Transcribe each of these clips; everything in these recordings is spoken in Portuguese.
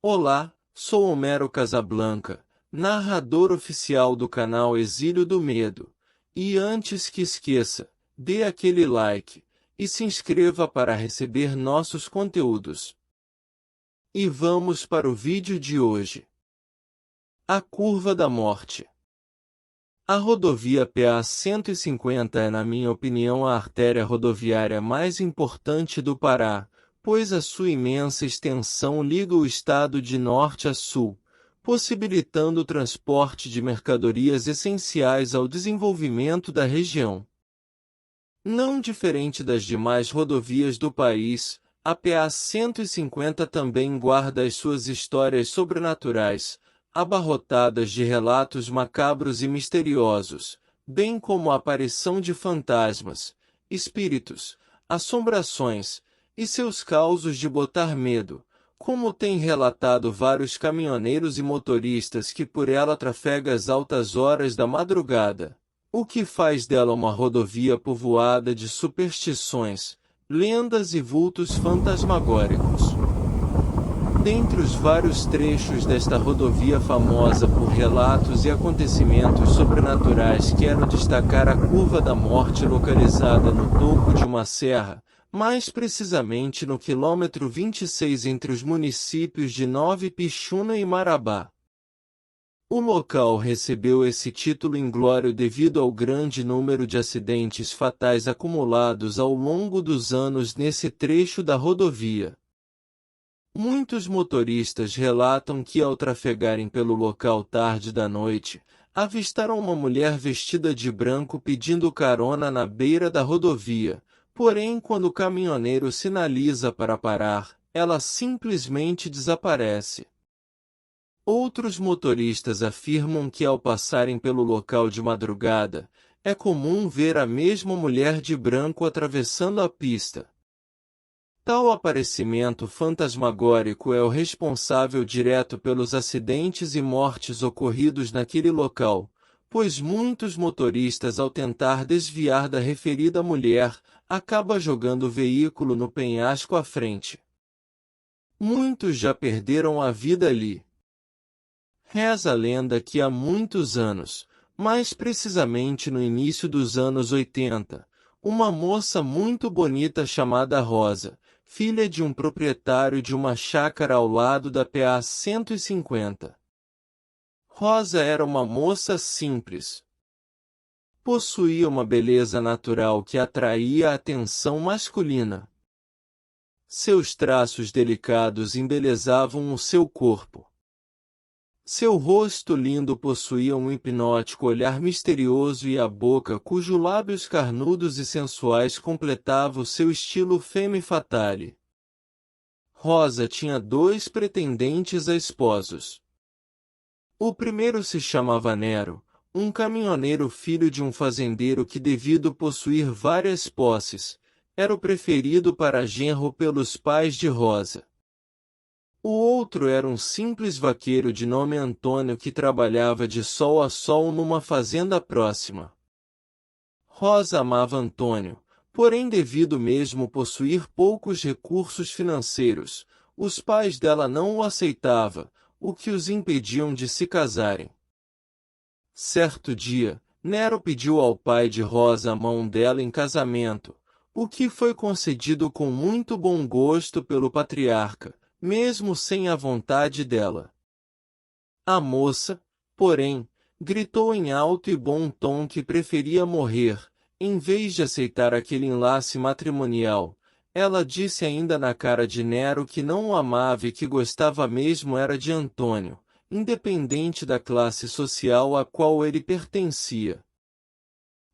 Olá, sou Homero Casablanca, narrador oficial do canal Exílio do Medo. E antes que esqueça, dê aquele like e se inscreva para receber nossos conteúdos. E vamos para o vídeo de hoje. A Curva da Morte. A rodovia PA-150 é, na minha opinião, a artéria rodoviária mais importante do Pará, pois a sua imensa extensão liga o estado de norte a sul, possibilitando o transporte de mercadorias essenciais ao desenvolvimento da região. Não diferente das demais rodovias do país, a PA-150 também guarda as suas histórias sobrenaturais, abarrotadas de relatos macabros e misteriosos, bem como a aparição de fantasmas, espíritos, assombrações, e seus causos de botar medo, como têm relatado vários caminhoneiros e motoristas que por ela trafegam às altas horas da madrugada, o que faz dela uma rodovia povoada de superstições, lendas e vultos fantasmagóricos. Dentre os vários trechos desta rodovia famosa por relatos e acontecimentos sobrenaturais, quero destacar a Curva da Morte, localizada no topo de uma serra, mais precisamente no quilômetro 26 entre os municípios de Nova Ipixuna e Marabá. O local recebeu esse título inglório devido ao grande número de acidentes fatais acumulados ao longo dos anos nesse trecho da rodovia. Muitos motoristas relatam que, ao trafegarem pelo local tarde da noite, avistaram uma mulher vestida de branco pedindo carona na beira da rodovia, porém, quando o caminhoneiro sinaliza para parar, ela simplesmente desaparece. Outros motoristas afirmam que, ao passarem pelo local de madrugada, é comum ver a mesma mulher de branco atravessando a pista. Tal aparecimento fantasmagórico é o responsável direto pelos acidentes e mortes ocorridos naquele local, pois muitos motoristas, ao tentar desviar da referida mulher, acabam jogando o veículo no penhasco à frente. Muitos já perderam a vida ali. Reza a lenda que há muitos anos, mais precisamente no início dos anos 80, uma moça muito bonita chamada Rosa, filha de um proprietário de uma chácara ao lado da PA-150. Rosa era uma moça simples. Possuía uma beleza natural que atraía a atenção masculina. Seus traços delicados embelezavam o seu corpo. Seu rosto lindo possuía um hipnótico olhar misterioso e a boca cujos lábios carnudos e sensuais completavam o seu estilo femme fatale. Rosa tinha 2 pretendentes a esposos. O primeiro se chamava Nero, um caminhoneiro filho de um fazendeiro que, devido possuir várias posses, era o preferido para genro pelos pais de Rosa. O outro era um simples vaqueiro de nome Antônio que trabalhava de sol a sol numa fazenda próxima. Rosa amava Antônio, porém, devido mesmo possuir poucos recursos financeiros, os pais dela não o aceitavam, o que os impediam de se casarem. Certo dia, Nero pediu ao pai de Rosa a mão dela em casamento, o que foi concedido com muito bom gosto pelo patriarca, mesmo sem a vontade dela. A moça, porém, gritou em alto e bom tom que preferia morrer, em vez de aceitar aquele enlace matrimonial. Ela disse ainda na cara de Nero que não o amava e que gostava mesmo era de Antônio, independente da classe social a qual ele pertencia.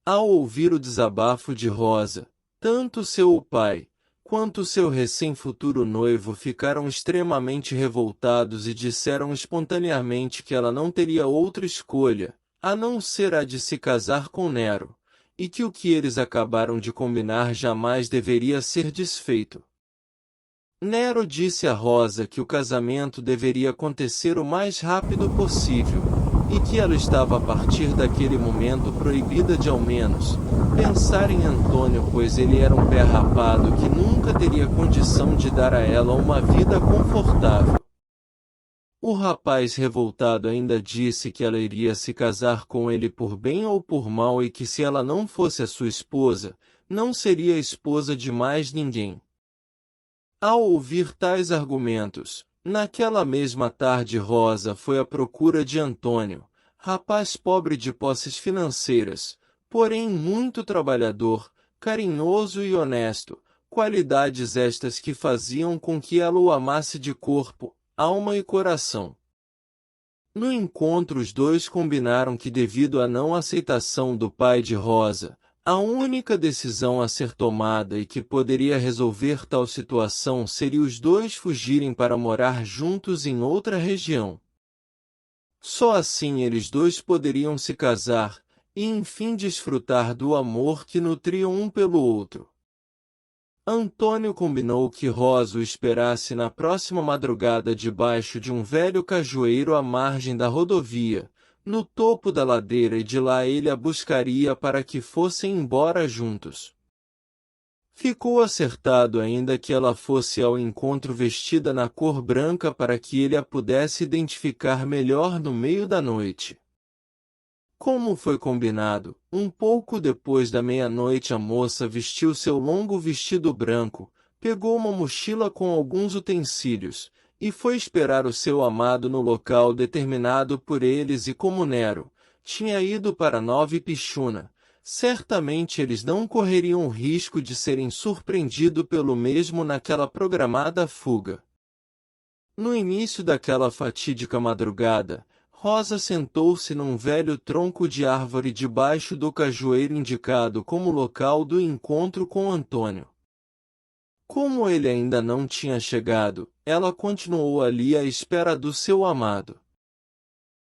Ao ouvir o desabafo de Rosa, tanto seu pai, quanto seu recém-futuro noivo ficaram extremamente revoltados e disseram espontaneamente que ela não teria outra escolha, a não ser a de se casar com Nero, e que o que eles acabaram de combinar jamais deveria ser desfeito. Nero disse a Rosa que o casamento deveria acontecer o mais rápido possível, e que ela estava a partir daquele momento proibida de ao menos pensar em Antônio, pois ele era um pé rapado que nunca teria condição de dar a ela uma vida confortável. O rapaz revoltado ainda disse que ela iria se casar com ele por bem ou por mal e que se ela não fosse a sua esposa, não seria esposa de mais ninguém. Ao ouvir tais argumentos, naquela mesma tarde Rosa foi à procura de Antônio, rapaz pobre de posses financeiras, porém muito trabalhador, carinhoso e honesto, qualidades estas que faziam com que ela o amasse de corpo, alma e coração. No encontro os dois combinaram que devido à não aceitação do pai de Rosa, a única decisão a ser tomada e que poderia resolver tal situação seria os dois fugirem para morar juntos em outra região. Só assim eles dois poderiam se casar, e enfim desfrutar do amor que nutriam um pelo outro. Antônio combinou que Rosa o esperasse na próxima madrugada debaixo de um velho cajueiro à margem da rodovia, no topo da ladeira, e de lá ele a buscaria para que fossem embora juntos. Ficou acertado ainda que ela fosse ao encontro vestida na cor branca para que ele a pudesse identificar melhor no meio da noite. Como foi combinado, um pouco depois da meia-noite a moça vestiu seu longo vestido branco, pegou uma mochila com alguns utensílios, e foi esperar o seu amado no local determinado por eles e como Nero tinha ido para Nova Ipixuna, certamente eles não correriam o risco de serem surpreendidos pelo mesmo naquela programada fuga. No início daquela fatídica madrugada, Rosa sentou-se num velho tronco de árvore debaixo do cajueiro indicado como local do encontro com Antônio. Como ele ainda não tinha chegado, ela continuou ali à espera do seu amado.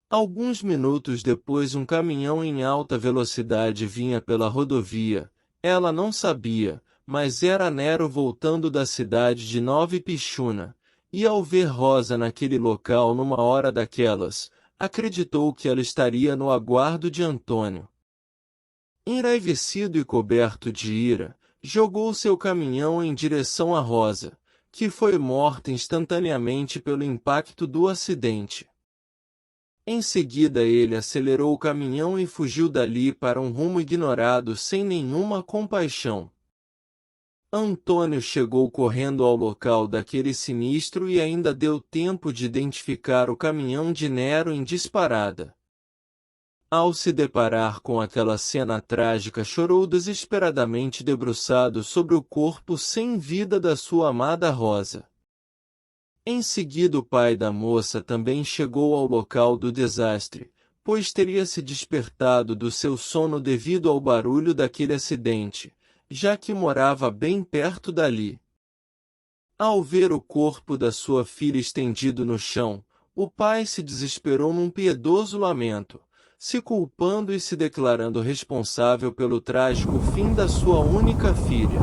Alguns minutos depois um caminhão em alta velocidade vinha pela rodovia. Ela não sabia, mas era Nero voltando da cidade de Nova Ipixuna, e ao ver Rosa naquele local numa hora daquelas, acreditou que ela estaria no aguardo de Antônio. Enraivecido e coberto de ira, jogou seu caminhão em direção a Rosa, que foi morta instantaneamente pelo impacto do acidente. Em seguida ele acelerou o caminhão e fugiu dali para um rumo ignorado sem nenhuma compaixão. Antônio chegou correndo ao local daquele sinistro e ainda deu tempo de identificar o caminhão de Nero em disparada. Ao se deparar com aquela cena trágica, chorou desesperadamente debruçado sobre o corpo sem vida da sua amada Rosa. Em seguida o pai da moça também chegou ao local do desastre, pois teria se despertado do seu sono devido ao barulho daquele acidente, já que morava bem perto dali. Ao ver o corpo da sua filha estendido no chão, o pai se desesperou num piedoso lamento, se culpando e se declarando responsável pelo trágico fim da sua única filha.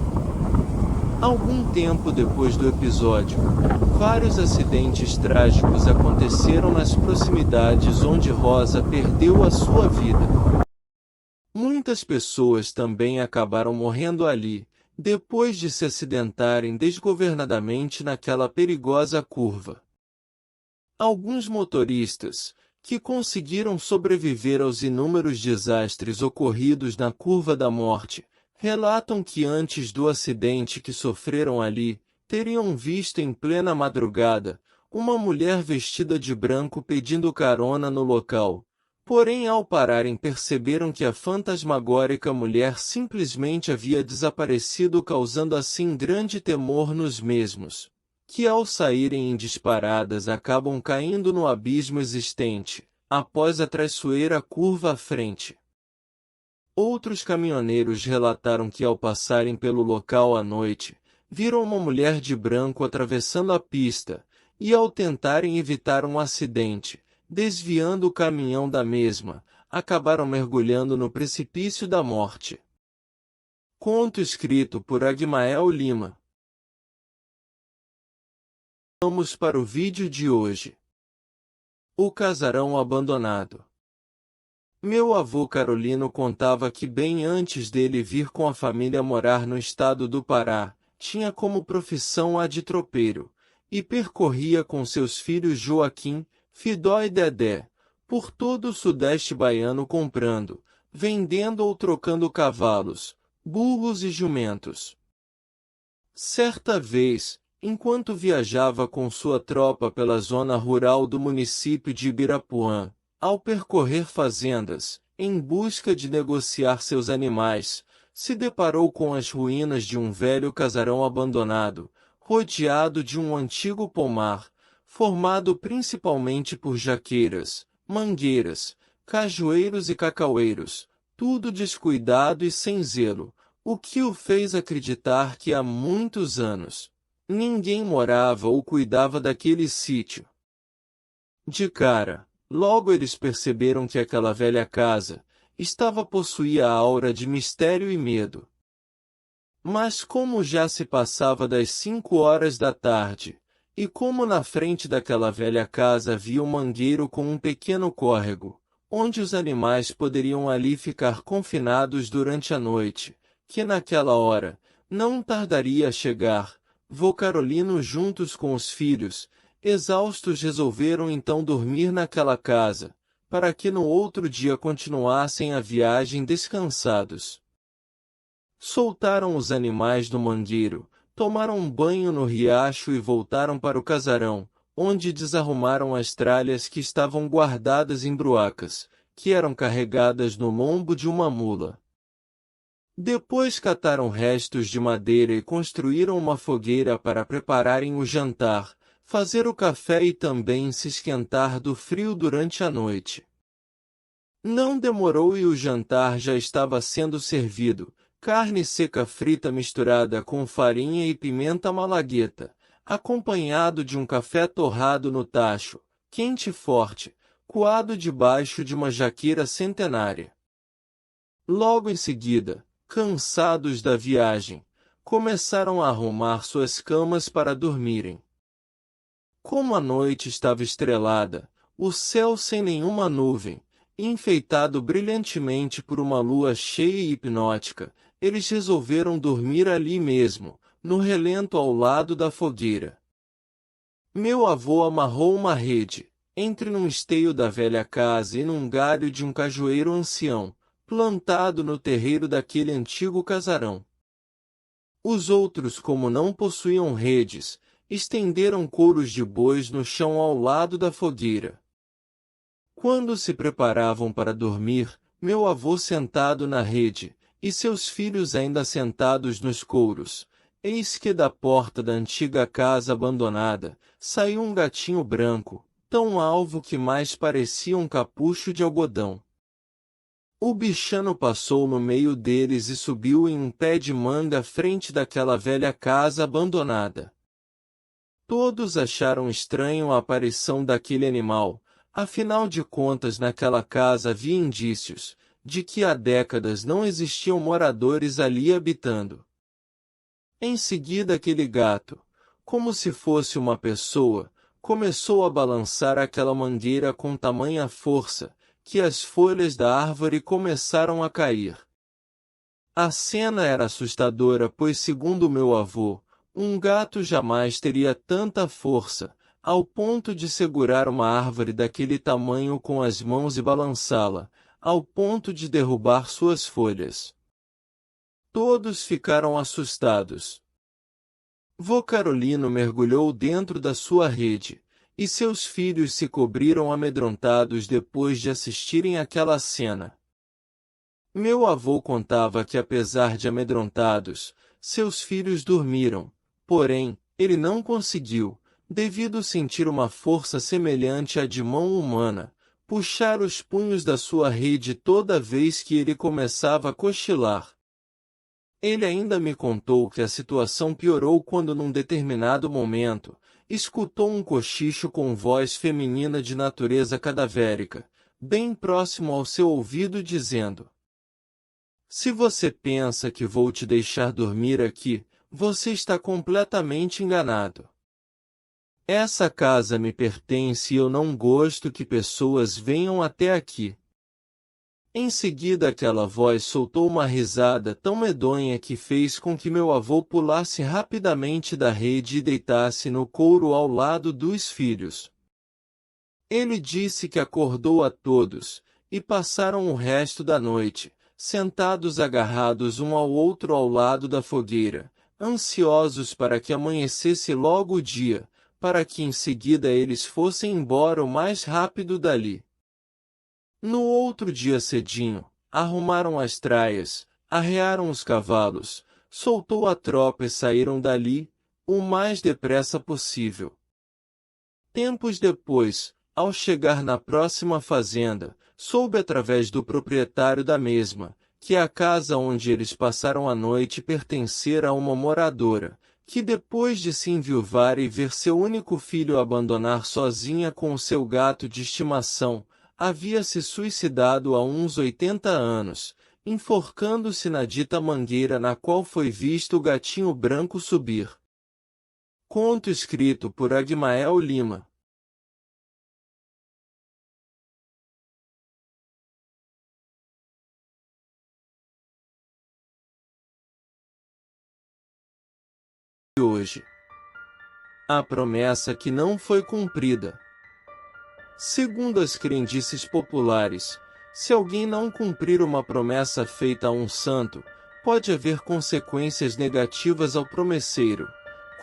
Algum tempo depois do episódio, vários acidentes trágicos aconteceram nas proximidades onde Rosa perdeu a sua vida. Muitas pessoas também acabaram morrendo ali, depois de se acidentarem desgovernadamente naquela perigosa curva. Alguns motoristas, que conseguiram sobreviver aos inúmeros desastres ocorridos na curva da morte, relatam que antes do acidente que sofreram ali, teriam visto em plena madrugada, uma mulher vestida de branco pedindo carona no local. Porém, ao pararem perceberam que a fantasmagórica mulher simplesmente havia desaparecido, causando assim grande temor nos mesmos, que ao saírem em disparadas acabam caindo no abismo existente, após a traiçoeira curva à frente. Outros caminhoneiros relataram que ao passarem pelo local à noite, viram uma mulher de branco atravessando a pista, e ao tentarem evitar um acidente, desviando o caminhão da mesma, acabaram mergulhando no precipício da morte. Conto escrito por Agmael Lima. Vamos para o vídeo de hoje. O casarão abandonado. Meu avô Carolino contava que bem antes dele vir com a família morar no estado do Pará, tinha como profissão a de tropeiro, e percorria com seus filhos Joaquim, Fidó e Dedé, por todo o sudeste baiano comprando, vendendo ou trocando cavalos, burros e jumentos. Certa vez, enquanto viajava com sua tropa pela zona rural do município de Ibirapuã, ao percorrer fazendas, em busca de negociar seus animais, se deparou com as ruínas de um velho casarão abandonado, rodeado de um antigo pomar, formado principalmente por jaqueiras, mangueiras, cajueiros e cacaueiros, tudo descuidado e sem zelo, o que o fez acreditar que há muitos anos ninguém morava ou cuidava daquele sítio. De cara, logo eles perceberam que aquela velha casa possuía a aura de mistério e medo. Mas como já se passava das 5 horas da tarde, e como na frente daquela velha casa havia um mangueiro com um pequeno córrego, onde os animais poderiam ali ficar confinados durante a noite, que naquela hora não tardaria a chegar, vô Carolino juntos com os filhos, exaustos resolveram então dormir naquela casa, para que no outro dia continuassem a viagem descansados. Soltaram os animais do mangueiro, tomaram um banho no riacho e voltaram para o casarão, onde desarrumaram as tralhas que estavam guardadas em bruacas, que eram carregadas no lombo de uma mula. Depois cataram restos de madeira e construíram uma fogueira para prepararem o jantar, fazer o café e também se esquentar do frio durante a noite. Não demorou e o jantar já estava sendo servido, carne seca frita misturada com farinha e pimenta malagueta, acompanhado de um café torrado no tacho, quente e forte, coado debaixo de uma jaqueira centenária. Logo em seguida, cansados da viagem, começaram a arrumar suas camas para dormirem. Como a noite estava estrelada, o céu sem nenhuma nuvem, enfeitado brilhantemente por uma lua cheia e hipnótica, eles resolveram dormir ali mesmo, no relento ao lado da fogueira. Meu avô amarrou uma rede, entre num esteio da velha casa e num galho de um cajueiro ancião, plantado no terreiro daquele antigo casarão. Os outros, como não possuíam redes, estenderam couros de bois no chão ao lado da fogueira. Quando se preparavam para dormir, meu avô sentado na rede, e seus filhos ainda sentados nos couros, eis que da porta da antiga casa abandonada, saiu um gatinho branco, tão alvo que mais parecia um capucho de algodão. O bichano passou no meio deles e subiu em um pé de manga à frente daquela velha casa abandonada. Todos acharam estranho a aparição daquele animal, afinal de contas naquela casa havia indícios de que há décadas não existiam moradores ali habitando. Em seguida aquele gato, como se fosse uma pessoa, começou a balançar aquela mangueira com tamanha força, que as folhas da árvore começaram a cair. A cena era assustadora pois segundo meu avô, um gato jamais teria tanta força, ao ponto de segurar uma árvore daquele tamanho com as mãos e balançá-la, ao ponto de derrubar suas folhas. Todos ficaram assustados. Vô Carolino mergulhou dentro da sua rede, e seus filhos se cobriram amedrontados depois de assistirem àquela cena. Meu avô contava que apesar de amedrontados, seus filhos dormiram, porém, ele não conseguiu, devido sentir uma força semelhante à de mão humana, puxar os punhos da sua rede toda vez que ele começava a cochilar. Ele ainda me contou que a situação piorou quando num determinado momento, escutou um cochicho com voz feminina de natureza cadavérica, bem próximo ao seu ouvido dizendo: "Se você pensa que vou te deixar dormir aqui, você está completamente enganado. Essa casa me pertence e eu não gosto que pessoas venham até aqui." Em seguida aquela voz soltou uma risada tão medonha que fez com que meu avô pulasse rapidamente da rede e deitasse no couro ao lado dos filhos. Ele disse que acordou a todos, e passaram o resto da noite, sentados agarrados um ao outro ao lado da fogueira, ansiosos para que amanhecesse logo o dia, para que em seguida eles fossem embora o mais rápido dali. No outro dia cedinho, arrumaram as traias, arrearam os cavalos, soltou a tropa e saíram dali, o mais depressa possível. Tempos depois, ao chegar na próxima fazenda, soube através do proprietário da mesma, que a casa onde eles passaram a noite pertencera a uma moradora, que depois de se enviuvar e ver seu único filho abandonar sozinha com o seu gato de estimação, havia se suicidado há uns 80 anos, enforcando-se na dita mangueira na qual foi visto o gatinho branco subir. Conto escrito por Agmael Lima. Hoje. A promessa que não foi cumprida. Segundo as crendices populares, se alguém não cumprir uma promessa feita a um santo, pode haver consequências negativas ao promesseiro,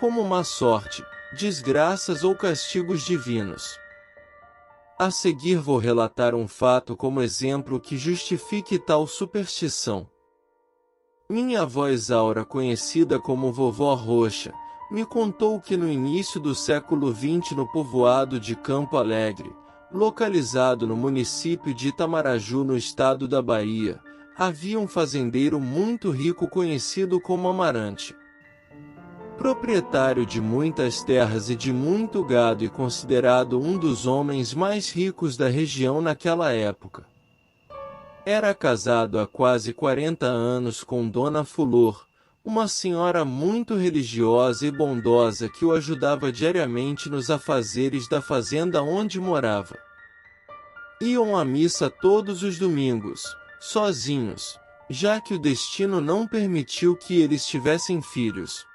como má sorte, desgraças ou castigos divinos. A seguir vou relatar um fato como exemplo que justifique tal superstição. Minha avó Isaura, conhecida como Vovó Roxa, me contou que no início do século XX no povoado de Campo Alegre, localizado no município de Itamaraju no estado da Bahia, havia um fazendeiro muito rico conhecido como Amarante. Proprietário de muitas terras e de muito gado e considerado um dos homens mais ricos da região naquela época. Era casado há quase 40 anos com Dona Fulor, uma senhora muito religiosa e bondosa que o ajudava diariamente nos afazeres da fazenda onde morava. Iam à missa todos os domingos, sozinhos, já que o destino não permitiu que eles tivessem filhos.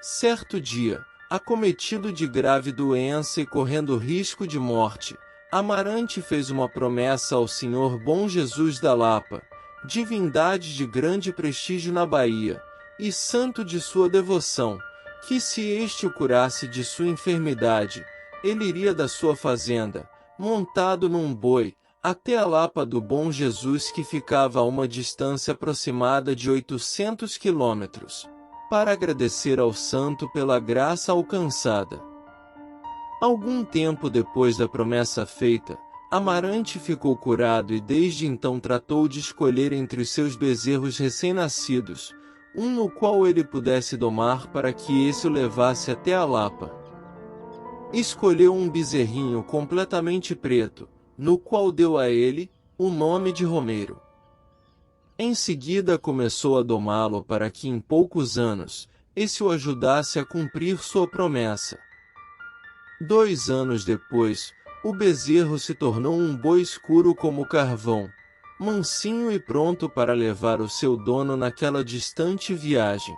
Certo dia, acometido de grave doença e correndo risco de morte, Amarante fez uma promessa ao Senhor Bom Jesus da Lapa, divindade de grande prestígio na Bahia, e santo de sua devoção, que se este o curasse de sua enfermidade, ele iria da sua fazenda, montado num boi, até a Lapa do Bom Jesus que ficava a uma distância aproximada de 800 quilômetros, para agradecer ao santo pela graça alcançada. Algum tempo depois da promessa feita, Amarante ficou curado e desde então tratou de escolher entre os seus bezerros recém-nascidos, um no qual ele pudesse domar para que esse o levasse até a Lapa. Escolheu um bezerrinho completamente preto, no qual deu a ele o nome de Romeiro. Em seguida começou a domá-lo para que em poucos anos, esse o ajudasse a cumprir sua promessa. 2 anos depois, o bezerro se tornou um boi escuro como carvão, mansinho e pronto para levar o seu dono naquela distante viagem.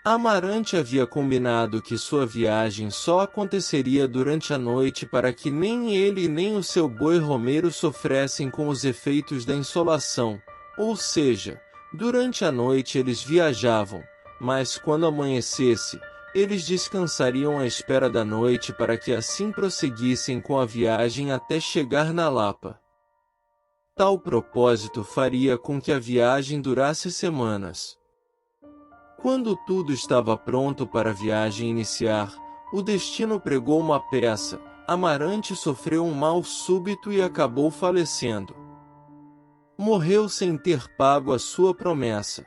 Amarante havia combinado que sua viagem só aconteceria durante a noite para que nem ele nem o seu boi Romeiro sofressem com os efeitos da insolação, ou seja, durante a noite eles viajavam, mas quando amanhecesse, eles descansariam à espera da noite para que assim prosseguissem com a viagem até chegar na Lapa. Tal propósito faria com que a viagem durasse semanas. Quando tudo estava pronto para a viagem iniciar, o destino pregou uma peça, Amarante sofreu um mal súbito e acabou falecendo. Morreu sem ter pago a sua promessa.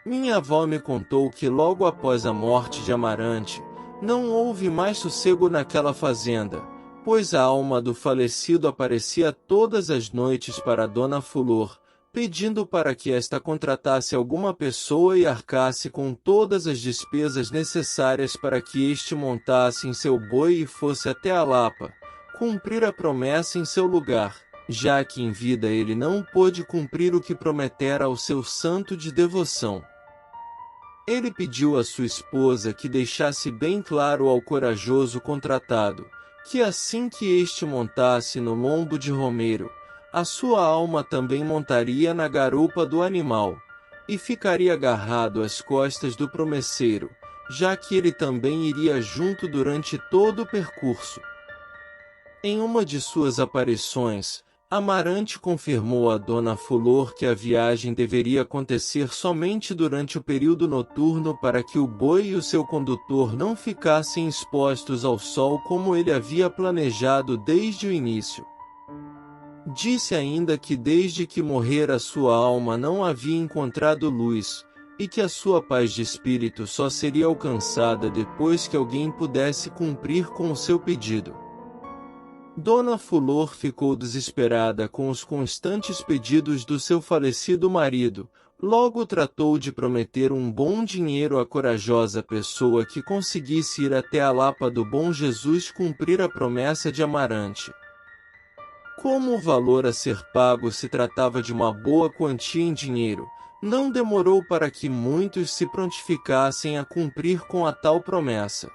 Minha avó me contou que logo após a morte de Amarante, não houve mais sossego naquela fazenda, pois a alma do falecido aparecia todas as noites para Dona Fulor, pedindo para que esta contratasse alguma pessoa e arcasse com todas as despesas necessárias para que este montasse em seu boi e fosse até a Lapa, cumprir a promessa em seu lugar, já que em vida ele não pôde cumprir o que prometera ao seu santo de devoção. Ele pediu à sua esposa que deixasse bem claro ao corajoso contratado, que assim que este montasse no lombo de Romeiro, a sua alma também montaria na garupa do animal, e ficaria agarrado às costas do promeseiro, já que ele também iria junto durante todo o percurso. Em uma de suas aparições, Amarante confirmou a Dona Fulor que a viagem deveria acontecer somente durante o período noturno para que o boi e o seu condutor não ficassem expostos ao sol como ele havia planejado desde o início. Disse ainda que desde que morrera sua alma não havia encontrado luz, e que a sua paz de espírito só seria alcançada depois que alguém pudesse cumprir com o seu pedido. Dona Fulor ficou desesperada com os constantes pedidos do seu falecido marido, logo tratou de prometer um bom dinheiro à corajosa pessoa que conseguisse ir até a Lapa do Bom Jesus cumprir a promessa de Amarante. Como o valor a ser pago se tratava de uma boa quantia em dinheiro, não demorou para que muitos se prontificassem a cumprir com a tal promessa.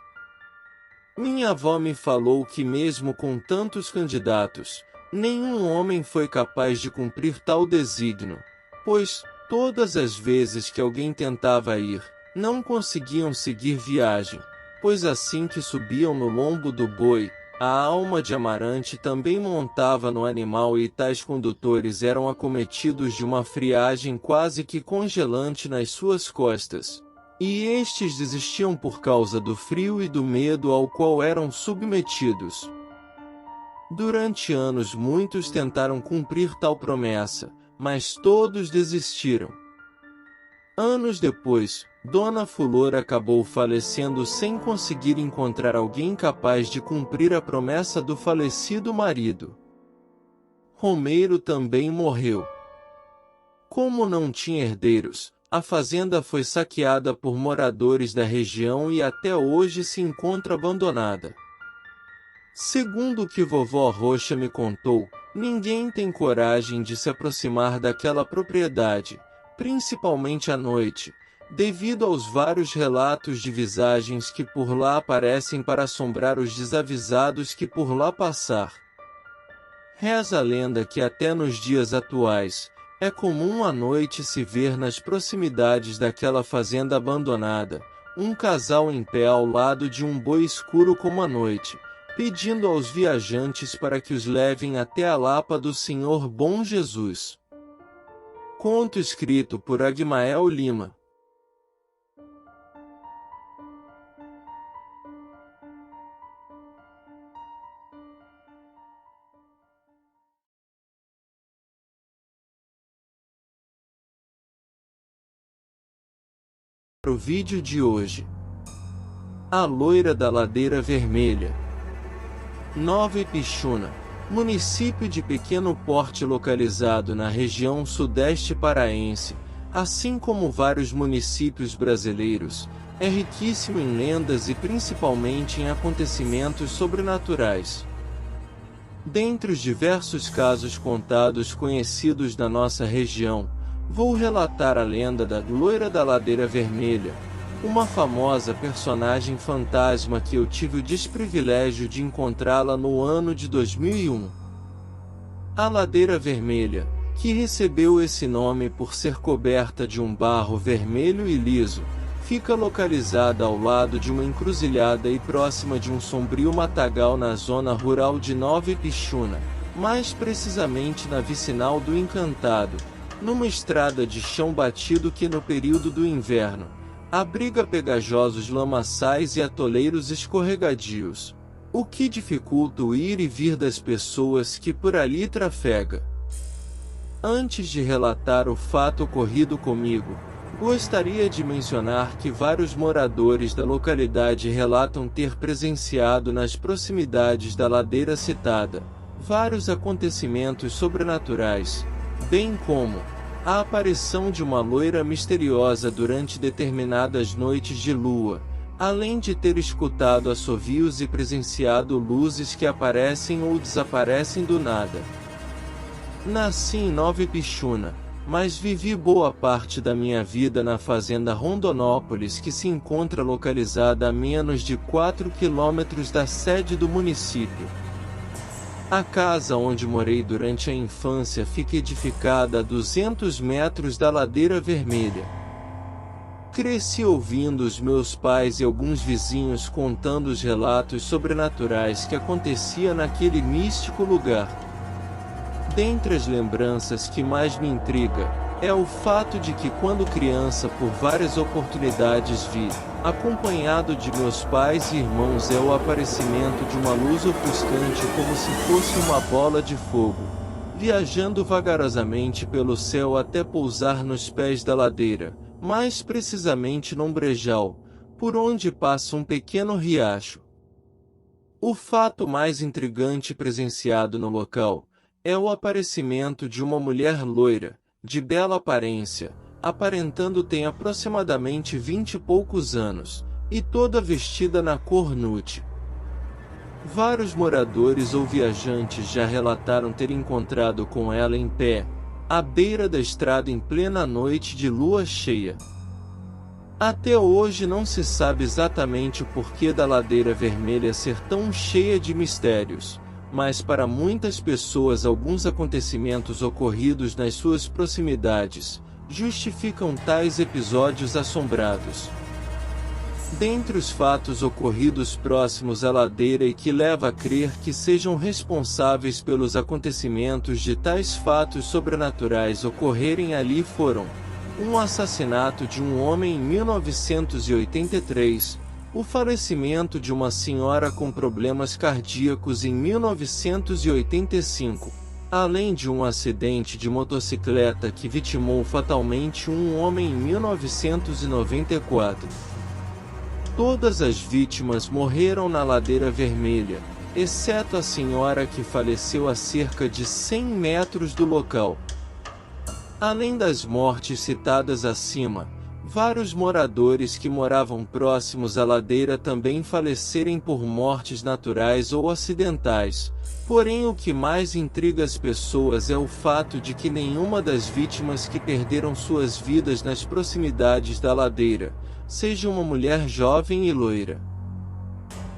Minha avó me falou que mesmo com tantos candidatos, nenhum homem foi capaz de cumprir tal desígnio, pois, todas as vezes que alguém tentava ir, não conseguiam seguir viagem, pois assim que subiam no lombo do boi, a alma de Amarante também montava no animal e tais condutores eram acometidos de uma friagem quase que congelante nas suas costas. E estes desistiam por causa do frio e do medo ao qual eram submetidos. Durante anos muitos tentaram cumprir tal promessa, mas todos desistiram. Anos depois, Dona Fulor acabou falecendo sem conseguir encontrar alguém capaz de cumprir a promessa do falecido marido. Romeiro também morreu. Como não tinha herdeiros, a fazenda foi saqueada por moradores da região e até hoje se encontra abandonada. Segundo o que vovó Roxa me contou, ninguém tem coragem de se aproximar daquela propriedade, principalmente à noite, devido aos vários relatos de visagens que por lá aparecem para assombrar os desavisados que por lá passar. Reza a lenda que até nos dias atuais, é comum à noite se ver nas proximidades daquela fazenda abandonada, um casal em pé ao lado de um boi escuro como a noite, pedindo aos viajantes para que os levem até a Lapa do Senhor Bom Jesus. Conto escrito por Agmael Lima. Para o vídeo de hoje: A Loira da Ladeira Vermelha. Nova Ipixuna, município de pequeno porte localizado na região sudeste paraense, assim como vários municípios brasileiros, é riquíssimo em lendas e principalmente em acontecimentos sobrenaturais. Dentre os diversos casos contados conhecidos da nossa região, vou relatar a lenda da Loira da Ladeira Vermelha, uma famosa personagem fantasma que eu tive o desprivilégio de encontrá-la no ano de 2001. A Ladeira Vermelha, que recebeu esse nome por ser coberta de um barro vermelho e liso, fica localizada ao lado de uma encruzilhada e próxima de um sombrio matagal na zona rural de Nova Ipixuna, mais precisamente na vicinal do Encantado, numa estrada de chão batido que no período do inverno, abriga pegajosos lamaçais e atoleiros escorregadios, o que dificulta o ir e vir das pessoas que por ali trafega. Antes de relatar o fato ocorrido comigo, gostaria de mencionar que vários moradores da localidade relatam ter presenciado nas proximidades da ladeira citada vários acontecimentos sobrenaturais, bem como a aparição de uma loira misteriosa durante determinadas noites de lua, além de ter escutado assovios e presenciado luzes que aparecem ou desaparecem do nada. Nasci em Nova Ipixuna, mas vivi boa parte da minha vida na fazenda Rondonópolis, que se encontra localizada a menos de 4 quilômetros da sede do município. A casa onde morei durante a infância fica edificada a 200 metros da Ladeira Vermelha. Cresci ouvindo os meus pais e alguns vizinhos contando os relatos sobrenaturais que acontecia naquele místico lugar. Dentre as lembranças que mais me intriga, é o fato de que quando criança por várias oportunidades vi, acompanhado de meus pais e irmãos, o aparecimento de uma luz ofuscante como se fosse uma bola de fogo, viajando vagarosamente pelo céu até pousar nos pés da ladeira, mais precisamente num brejal, por onde passa um pequeno riacho. O fato mais intrigante presenciado no local é o aparecimento de uma mulher loira, de bela aparência, aparentando ter aproximadamente 20 e poucos anos, e toda vestida na cor nude. Vários moradores ou viajantes já relataram ter encontrado com ela em pé, à beira da estrada em plena noite de lua cheia. Até hoje não se sabe exatamente o porquê da Ladeira Vermelha ser tão cheia de mistérios, mas para muitas pessoas alguns acontecimentos ocorridos nas suas proximidades justificam tais episódios assombrados. Dentre os fatos ocorridos próximos à ladeira e que leva a crer que sejam responsáveis pelos acontecimentos de tais fatos sobrenaturais ocorrerem ali foram: um assassinato de um homem em 1983, o falecimento de uma senhora com problemas cardíacos em 1985, além de um acidente de motocicleta que vitimou fatalmente um homem em 1994. Todas as vítimas morreram na Ladeira Vermelha, exceto a senhora que faleceu a cerca de 100 metros do local. Além das mortes citadas acima, vários moradores que moravam próximos à ladeira também faleceram por mortes naturais ou acidentais. Porém, o que mais intriga as pessoas é o fato de que nenhuma das vítimas que perderam suas vidas nas proximidades da ladeira seja uma mulher jovem e loira.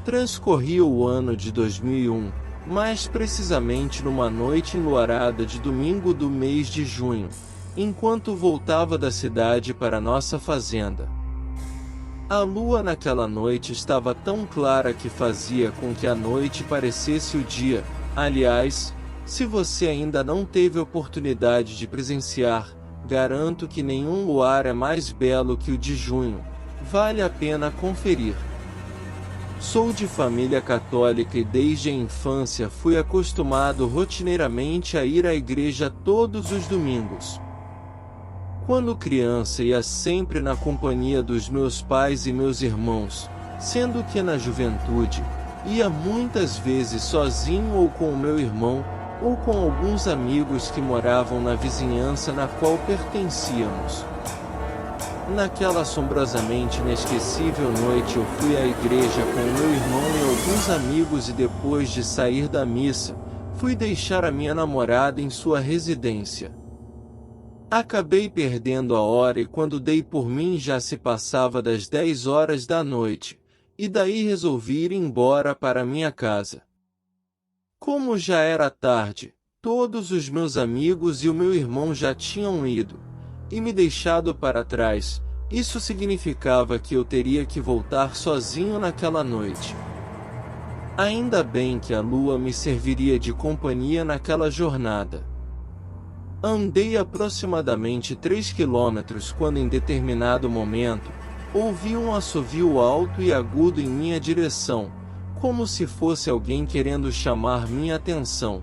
Transcorria o ano de 2001, mais precisamente numa noite enluarada de domingo do mês de junho, enquanto voltava da cidade para nossa fazenda. A lua naquela noite estava tão clara que fazia com que a noite parecesse o dia. Aliás, se você ainda não teve oportunidade de presenciar, garanto que nenhum luar é mais belo que o de junho. Vale a pena conferir. Sou de família católica e desde a infância fui acostumado rotineiramente a ir à igreja todos os domingos. Quando criança ia sempre na companhia dos meus pais e meus irmãos, sendo que na juventude, ia muitas vezes sozinho ou com o meu irmão, ou com alguns amigos que moravam na vizinhança na qual pertencíamos. Naquela assombrosamente inesquecível noite eu fui à igreja com o meu irmão e alguns amigos e depois de sair da missa, fui deixar a minha namorada em sua residência. Acabei perdendo a hora e quando dei por mim já se passava das 10 horas da noite, e daí resolvi ir embora para minha casa. Como já era tarde, todos os meus amigos e o meu irmão já tinham ido, e me deixado para trás. Isso significava que eu teria que voltar sozinho naquela noite. Ainda bem que a lua me serviria de companhia naquela jornada. Andei aproximadamente 3 quilômetros quando em determinado momento, ouvi um assovio alto e agudo em minha direção, como se fosse alguém querendo chamar minha atenção.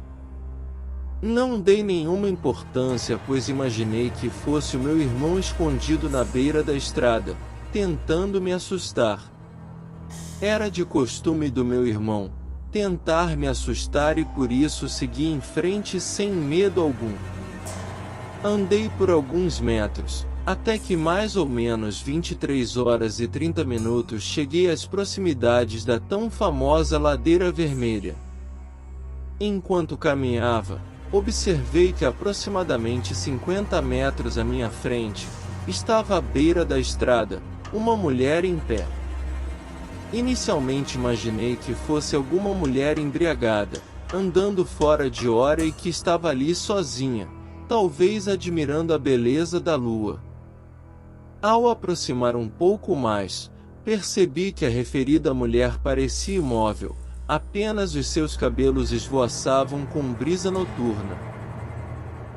Não dei nenhuma importância, pois imaginei que fosse o meu irmão escondido na beira da estrada, tentando me assustar. Era de costume do meu irmão tentar me assustar e por isso segui em frente sem medo algum. Andei por alguns metros, até que mais ou menos 23 horas e 30 minutos cheguei às proximidades da tão famosa Ladeira Vermelha. Enquanto caminhava, observei que aproximadamente 50 metros à minha frente, estava à beira da estrada, uma mulher em pé. Inicialmente imaginei que fosse alguma mulher embriagada, andando fora de hora e que estava ali sozinha, talvez admirando a beleza da lua. Ao aproximar um pouco mais, percebi que a referida mulher parecia imóvel, apenas os seus cabelos esvoaçavam com brisa noturna.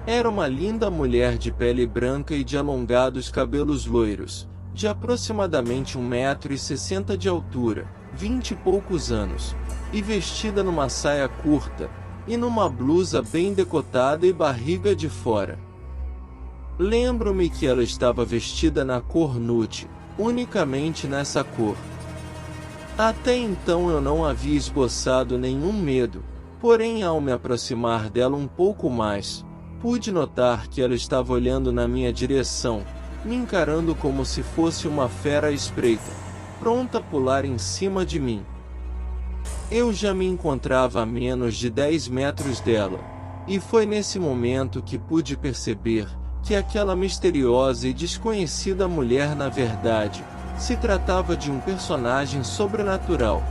Era uma linda mulher de pele branca e de alongados cabelos loiros, de aproximadamente 1,60 m de altura, 20 e poucos anos, e vestida numa saia curta, e numa blusa bem decotada e barriga de fora. Lembro-me que ela estava vestida na cor nude, unicamente nessa cor. Até então eu não havia esboçado nenhum medo, porém ao me aproximar dela um pouco mais, pude notar que ela estava olhando na minha direção, me encarando como se fosse uma fera à espreita, pronta a pular em cima de mim. Eu já me encontrava a menos de 10 metros dela, e foi nesse momento que pude perceber que aquela misteriosa e desconhecida mulher na verdade, se tratava de um personagem sobrenatural.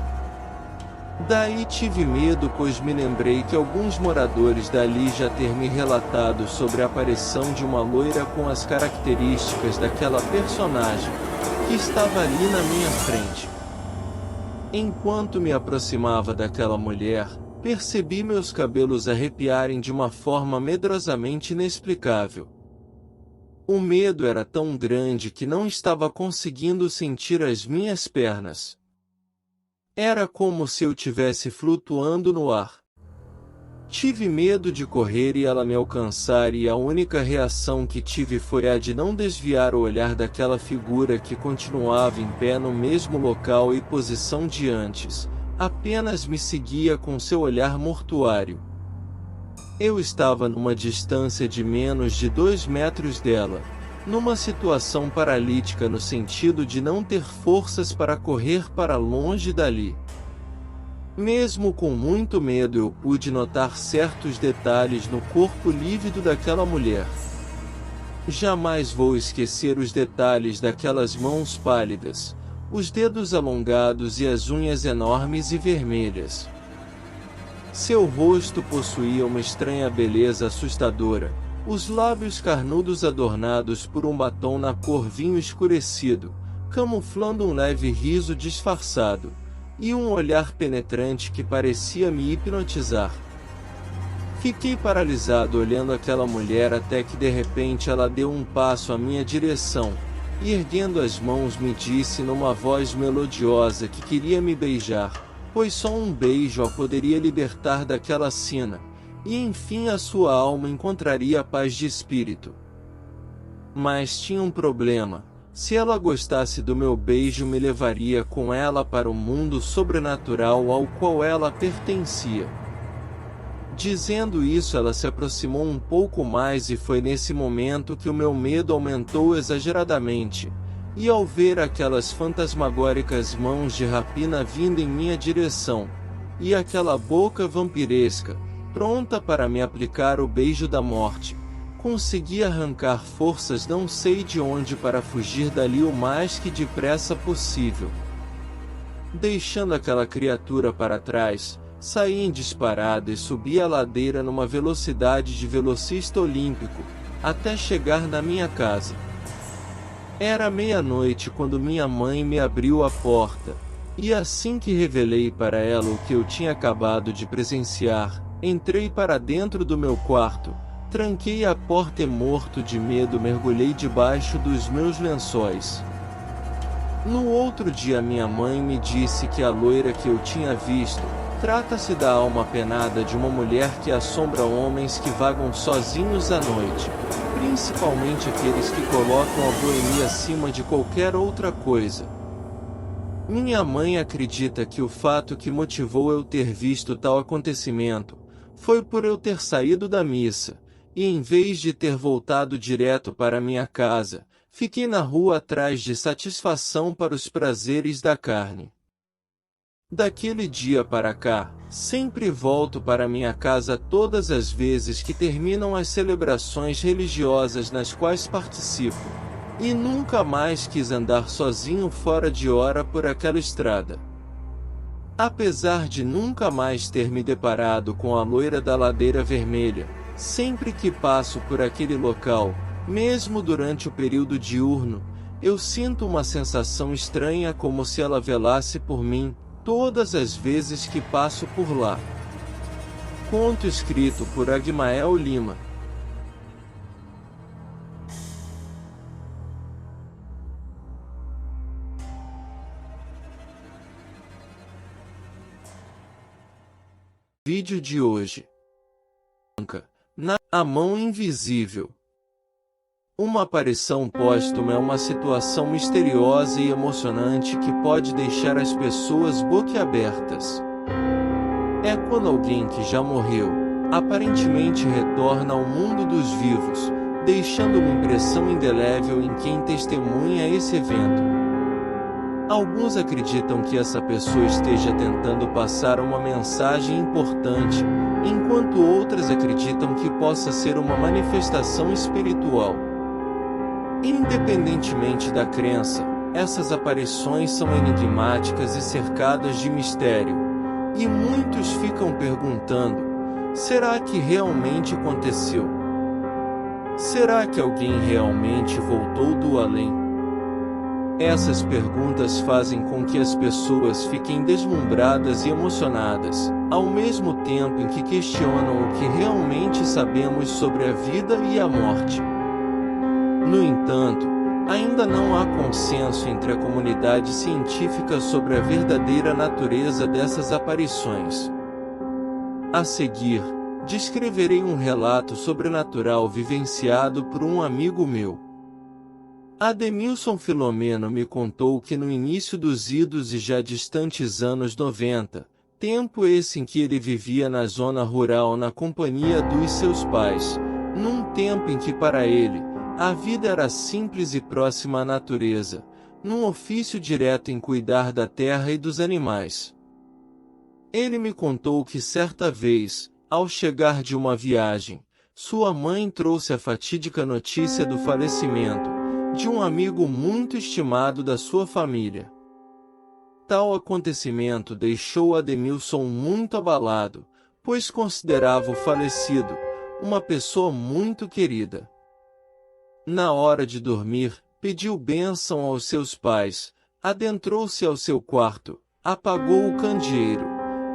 Daí tive medo, pois me lembrei que alguns moradores dali já ter me relatado sobre a aparição de uma loira com as características daquela personagem, que estava ali na minha frente. Enquanto me aproximava daquela mulher, percebi meus cabelos arrepiarem de uma forma medrosamente inexplicável. O medo era tão grande que não estava conseguindo sentir as minhas pernas. Era como se eu tivesse flutuando no ar. Tive medo de correr e ela me alcançar, e a única reação que tive foi a de não desviar o olhar daquela figura que continuava em pé no mesmo local e posição de antes, apenas me seguia com seu olhar mortuário. Eu estava numa distância de menos de 2 metros dela, numa situação paralítica no sentido de não ter forças para correr para longe dali. Mesmo com muito medo, eu pude notar certos detalhes no corpo lívido daquela mulher. Jamais vou esquecer os detalhes daquelas mãos pálidas, os dedos alongados e as unhas enormes e vermelhas. Seu rosto possuía uma estranha beleza assustadora, os lábios carnudos adornados por um batom na cor vinho escurecido, camuflando um leve riso disfarçado, e um olhar penetrante que parecia me hipnotizar. Fiquei paralisado olhando aquela mulher até que de repente ela deu um passo à minha direção, e erguendo as mãos me disse numa voz melodiosa que queria me beijar, pois só um beijo a poderia libertar daquela sina, e enfim a sua alma encontraria paz de espírito. Mas tinha um problema: se ela gostasse do meu beijo, me levaria com ela para o mundo sobrenatural ao qual ela pertencia. Dizendo isso, ela se aproximou um pouco mais, e foi nesse momento que o meu medo aumentou exageradamente, e ao ver aquelas fantasmagóricas mãos de rapina vindo em minha direção, e aquela boca vampiresca, pronta para me aplicar o beijo da morte, consegui arrancar forças não sei de onde para fugir dali o mais que depressa possível. Deixando aquela criatura para trás, saí em disparada e subi a ladeira numa velocidade de velocista olímpico, até chegar na minha casa. Era meia-noite quando minha mãe me abriu a porta, e assim que revelei para ela o que eu tinha acabado de presenciar, entrei para dentro do meu quarto, tranquei a porta e, morto de medo, mergulhei debaixo dos meus lençóis. No outro dia minha mãe me disse que a loira que eu tinha visto, trata-se da alma penada de uma mulher que assombra homens que vagam sozinhos à noite, principalmente aqueles que colocam a boemia acima de qualquer outra coisa. Minha mãe acredita que o fato que motivou eu ter visto tal acontecimento foi por eu ter saído da missa, e em vez de ter voltado direto para minha casa, fiquei na rua atrás de satisfação para os prazeres da carne. Daquele dia para cá, sempre volto para minha casa todas as vezes que terminam as celebrações religiosas nas quais participo, e nunca mais quis andar sozinho fora de hora por aquela estrada. Apesar de nunca mais ter me deparado com a loira da ladeira vermelha, sempre que passo por aquele local, mesmo durante o período diurno, eu sinto uma sensação estranha como se ela velasse por mim, todas as vezes que passo por lá. Conto escrito por Agmael Lima. Vídeo de hoje. A mão invisível. Uma aparição póstuma é uma situação misteriosa e emocionante que pode deixar as pessoas boquiabertas. É quando alguém que já morreu, aparentemente retorna ao mundo dos vivos, deixando uma impressão indelével em quem testemunha esse evento. Alguns acreditam que essa pessoa esteja tentando passar uma mensagem importante, enquanto outras acreditam que possa ser uma manifestação espiritual. Independentemente da crença, essas aparições são enigmáticas e cercadas de mistério, e muitos ficam perguntando: será que realmente aconteceu? Será que alguém realmente voltou do além? Essas perguntas fazem com que as pessoas fiquem deslumbradas e emocionadas, ao mesmo tempo em que questionam o que realmente sabemos sobre a vida e a morte. No entanto, ainda não há consenso entre a comunidade científica sobre a verdadeira natureza dessas aparições. A seguir, descreverei um relato sobrenatural vivenciado por um amigo meu. Ademilson Filomeno me contou que no início dos idos e já distantes anos 90, tempo esse em que ele vivia na zona rural na companhia dos seus pais, num tempo em que para ele, a vida era simples e próxima à natureza, num ofício direto em cuidar da terra e dos animais. Ele me contou que certa vez, ao chegar de uma viagem, sua mãe trouxe a fatídica notícia do falecimento de um amigo muito estimado da sua família. Tal acontecimento deixou Ademilson muito abalado, pois considerava o falecido uma pessoa muito querida. Na hora de dormir, pediu bênção aos seus pais, adentrou-se ao seu quarto, apagou o candeeiro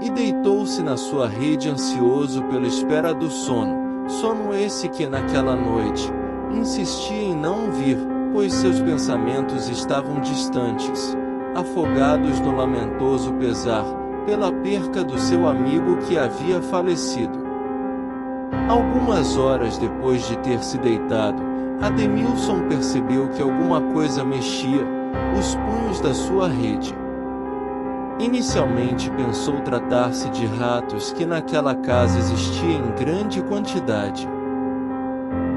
e deitou-se na sua rede ansioso pela espera do sono, sono esse que naquela noite insistia em não vir, pois seus pensamentos estavam distantes, afogados no lamentoso pesar pela perca do seu amigo que havia falecido. Algumas horas depois de ter se deitado, Ademilson percebeu que alguma coisa mexia os punhos da sua rede. Inicialmente pensou tratar-se de ratos que naquela casa existia em grande quantidade.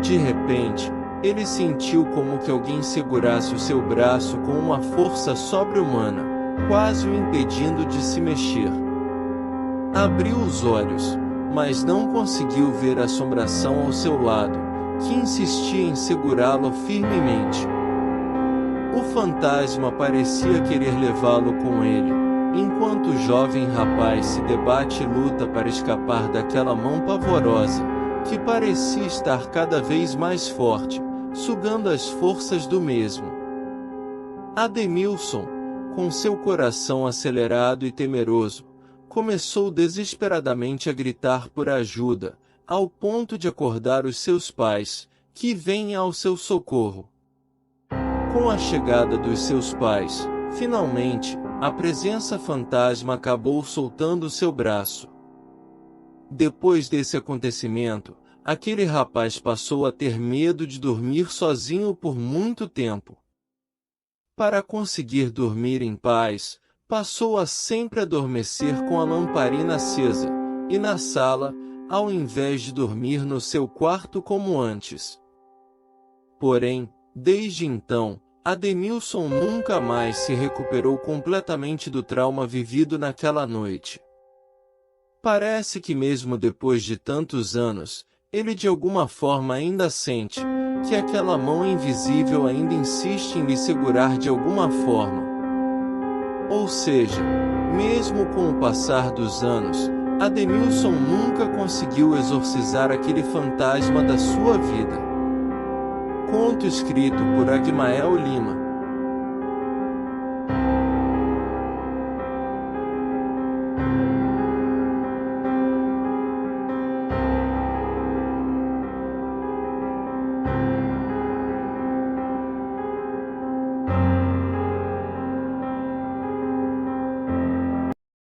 De repente, ele sentiu como que alguém segurasse o seu braço com uma força sobre-humana, quase o impedindo de se mexer. Abriu os olhos, mas não conseguiu ver a assombração ao seu lado, que insistia em segurá-lo firmemente. O fantasma parecia querer levá-lo com ele, enquanto o jovem rapaz se debate e luta para escapar daquela mão pavorosa, que parecia estar cada vez mais forte, sugando as forças do mesmo. Ademilson, com seu coração acelerado e temeroso, começou desesperadamente a gritar por ajuda, ao ponto de acordar os seus pais, que vêm ao seu socorro. Com a chegada dos seus pais, finalmente, a presença fantasma acabou soltando seu braço. Depois desse acontecimento, aquele rapaz passou a ter medo de dormir sozinho por muito tempo. Para conseguir dormir em paz, passou a sempre adormecer com a lamparina acesa, e na sala, ao invés de dormir no seu quarto como antes. Porém, desde então, Ademilson nunca mais se recuperou completamente do trauma vivido naquela noite. Parece que mesmo depois de tantos anos, ele de alguma forma ainda sente que aquela mão invisível ainda insiste em lhe segurar de alguma forma. Ou seja, mesmo com o passar dos anos, Ademilson nunca conseguiu exorcizar aquele fantasma da sua vida. Conto escrito por Agmael Lima.